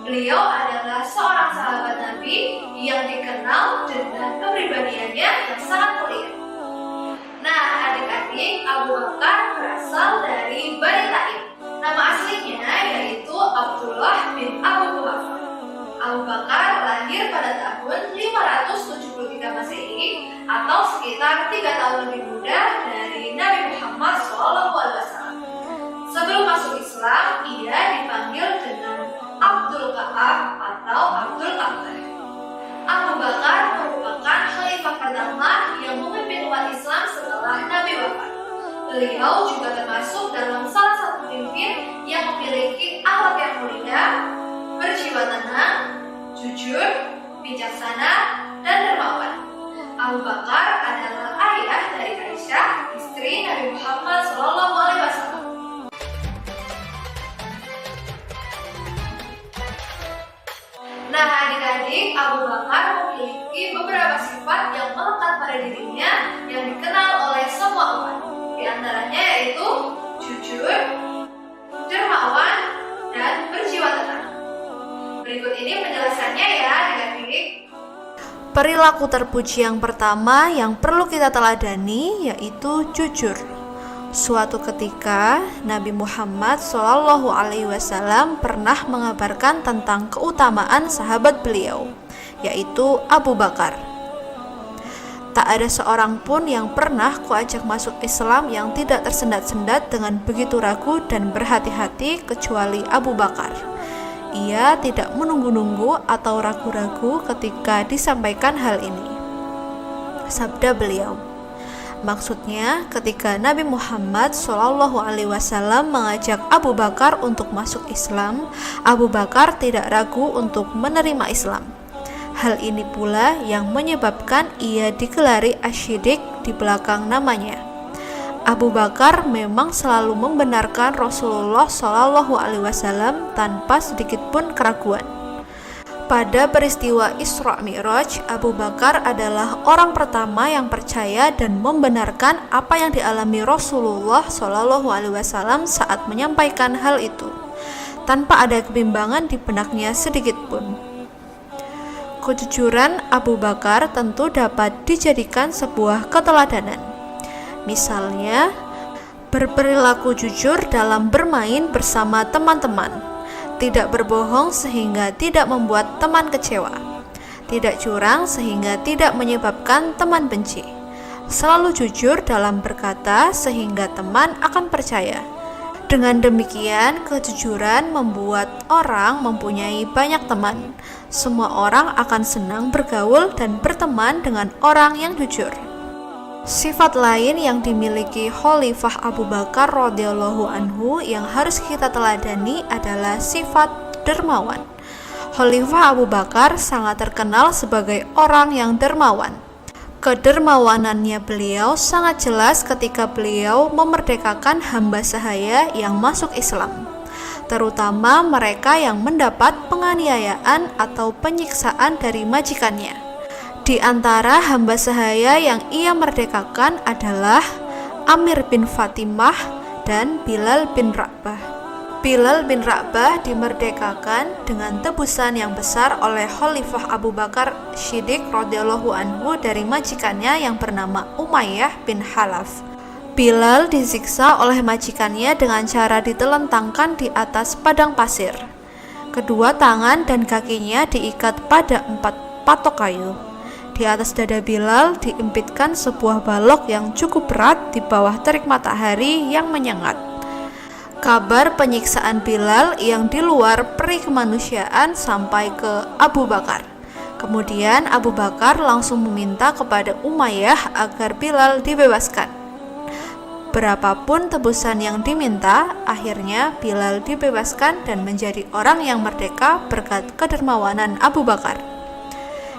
Beliau adalah seorang sahabat Nabi yang dikenal dengan kepribadiannya yang sangat mulia. Nah, adik-adik, Abu Bakar berasal dari Bani Taim. Nama aslinya yaitu Abdullah bin Abu Quhafa. Abu Bakar lahir pada tahun 573 Masehi atau sekitar 3 tahun lebih muda dari Nabi Muhammad SAW. Sebelum masuk Islam, ia dipanggil dengan Abdul Ka'ab atau Abdul Ka'bah. Abu Bakar merupakan khalifah pertama yang memimpin umat Islam setelah Nabi wafat. Beliau juga termasuk dalam salah satu pemimpin yang memiliki akhlak yang mulia, berjiwa tenang, jujur, bijaksana, dan dermawan. Abu Bakar adalah ayah dari Aisyah, istri Nabi Muhammad SAW. Nah, adik-adik, Abu Bakar memiliki beberapa sifat yang melekat pada dirinya yang dikenal oleh semua umat. Di antaranya yaitu jujur, dermawan, dan berjiwa tenang. Berikut ini penjelasannya ya adik-adik. Perilaku terpuji yang pertama yang perlu kita teladani yaitu jujur. Suatu ketika Nabi Muhammad SAW pernah mengabarkan tentang keutamaan sahabat beliau, yaitu Abu Bakar. Tak ada seorang pun yang pernah kuajak masuk Islam yang tidak tersendat-sendat dengan begitu ragu dan berhati-hati kecuali Abu Bakar. Ia tidak menunggu-nunggu atau ragu-ragu ketika disampaikan hal ini. Sabda beliau, maksudnya ketika Nabi Muhammad SAW mengajak Abu Bakar untuk masuk Islam, Abu Bakar tidak ragu untuk menerima Islam. Hal ini pula yang menyebabkan ia digelari Asy-Syiddiq di belakang namanya. Abu Bakar memang selalu membenarkan Rasulullah SAW tanpa sedikit pun keraguan. Pada peristiwa Isra Mi'raj, Abu Bakar adalah orang pertama yang percaya dan membenarkan apa yang dialami Rasulullah SAW saat menyampaikan hal itu, tanpa ada kebimbangan di benaknya sedikit pun. Kejujuran Abu Bakar tentu dapat dijadikan sebuah keteladanan. Misalnya, berperilaku jujur dalam bermain bersama teman-teman, tidak berbohong sehingga tidak membuat teman kecewa, tidak curang sehingga tidak menyebabkan teman benci, selalu jujur dalam berkata sehingga teman akan percaya. Dengan demikian, kejujuran membuat orang mempunyai banyak teman. Semua orang akan senang bergaul dan berteman dengan orang yang jujur. Sifat lain yang dimiliki Khalifah Abu Bakar radhiyallahu anhu yang harus kita teladani adalah sifat dermawan. Khalifah Abu Bakar sangat terkenal sebagai orang yang dermawan. Kedermawanannya beliau sangat jelas ketika beliau memerdekakan hamba sahaya yang masuk Islam, terutama mereka yang mendapat penganiayaan atau penyiksaan dari majikannya. Di antara hamba sahaya yang ia merdekakan adalah Amir bin Fatimah dan Bilal bin Rabah. Bilal bin Rabah dimerdekakan dengan tebusan yang besar oleh Khalifah Abu Bakar Siddiq radhiyallahu anhu dari majikannya yang bernama Umayyah bin Khalaf. Bilal disiksa oleh majikannya dengan cara ditelentangkan di atas padang pasir. Kedua tangan dan kakinya diikat pada 4 patok kayu. Di atas dada Bilal diimpitkan sebuah balok yang cukup berat di bawah terik matahari yang menyengat. Kabar penyiksaan Bilal yang di luar peri kemanusiaan sampai ke Abu Bakar. Kemudian Abu Bakar langsung meminta kepada Umayyah agar Bilal dibebaskan. Berapapun tebusan yang diminta, akhirnya Bilal dibebaskan dan menjadi orang yang merdeka berkat kedermawanan Abu Bakar.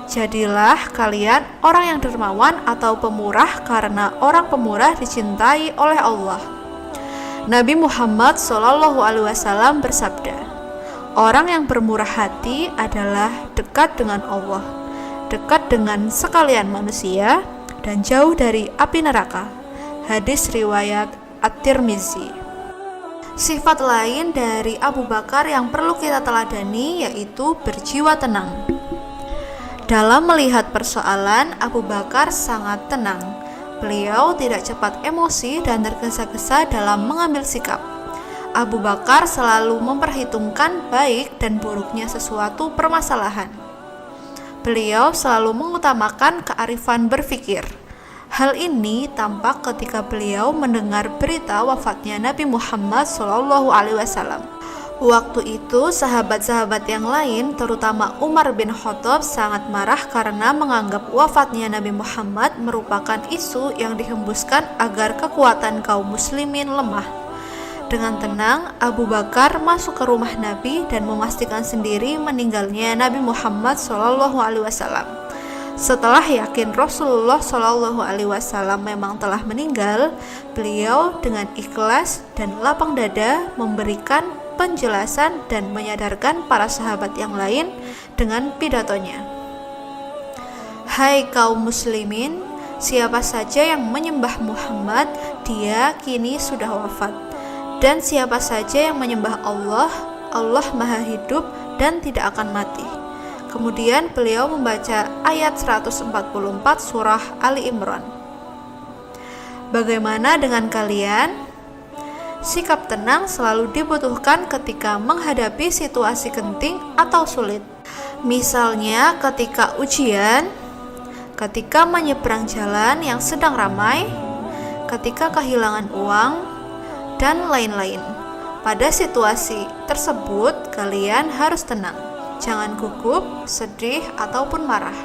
Jadilah kalian orang yang dermawan atau pemurah karena orang pemurah dicintai oleh Allah. Nabi Muhammad SAW bersabda, orang yang bermurah hati adalah dekat dengan Allah, dekat dengan sekalian manusia, dan jauh dari api neraka. Hadis riwayat At-Tirmizi. Sifat lain dari Abu Bakar yang perlu kita teladani yaitu berjiwa tenang. Dalam melihat persoalan, Abu Bakar sangat tenang. Beliau tidak cepat emosi dan tergesa-gesa dalam mengambil sikap. Abu Bakar selalu memperhitungkan baik dan buruknya sesuatu permasalahan. Beliau selalu mengutamakan kearifan berpikir. Hal ini tampak ketika beliau mendengar berita wafatnya Nabi Muhammad SAW. Waktu itu sahabat-sahabat yang lain, terutama Umar bin Khattab, sangat marah karena menganggap wafatnya Nabi Muhammad merupakan isu yang dihembuskan agar kekuatan kaum muslimin lemah. Dengan tenang, Abu Bakar masuk ke rumah Nabi dan memastikan sendiri meninggalnya Nabi Muhammad SAW. Setelah yakin Rasulullah SAW memang telah meninggal, beliau dengan ikhlas dan lapang dada memberikan penjelasan dan menyadarkan para sahabat yang lain dengan pidatonya. Hai kaum muslimin, siapa saja yang menyembah Muhammad, dia kini sudah wafat. Dan siapa saja yang menyembah Allah, Allah Maha Hidup dan tidak akan mati. Kemudian beliau membaca ayat 144 surah Ali Imran. Bagaimana dengan kalian? Sikap tenang selalu dibutuhkan ketika menghadapi situasi genting atau sulit. Misalnya ketika ujian, ketika menyeberang jalan yang sedang ramai, ketika kehilangan uang, dan lain-lain. Pada situasi tersebut, kalian harus tenang. Jangan gugup, sedih, ataupun marah.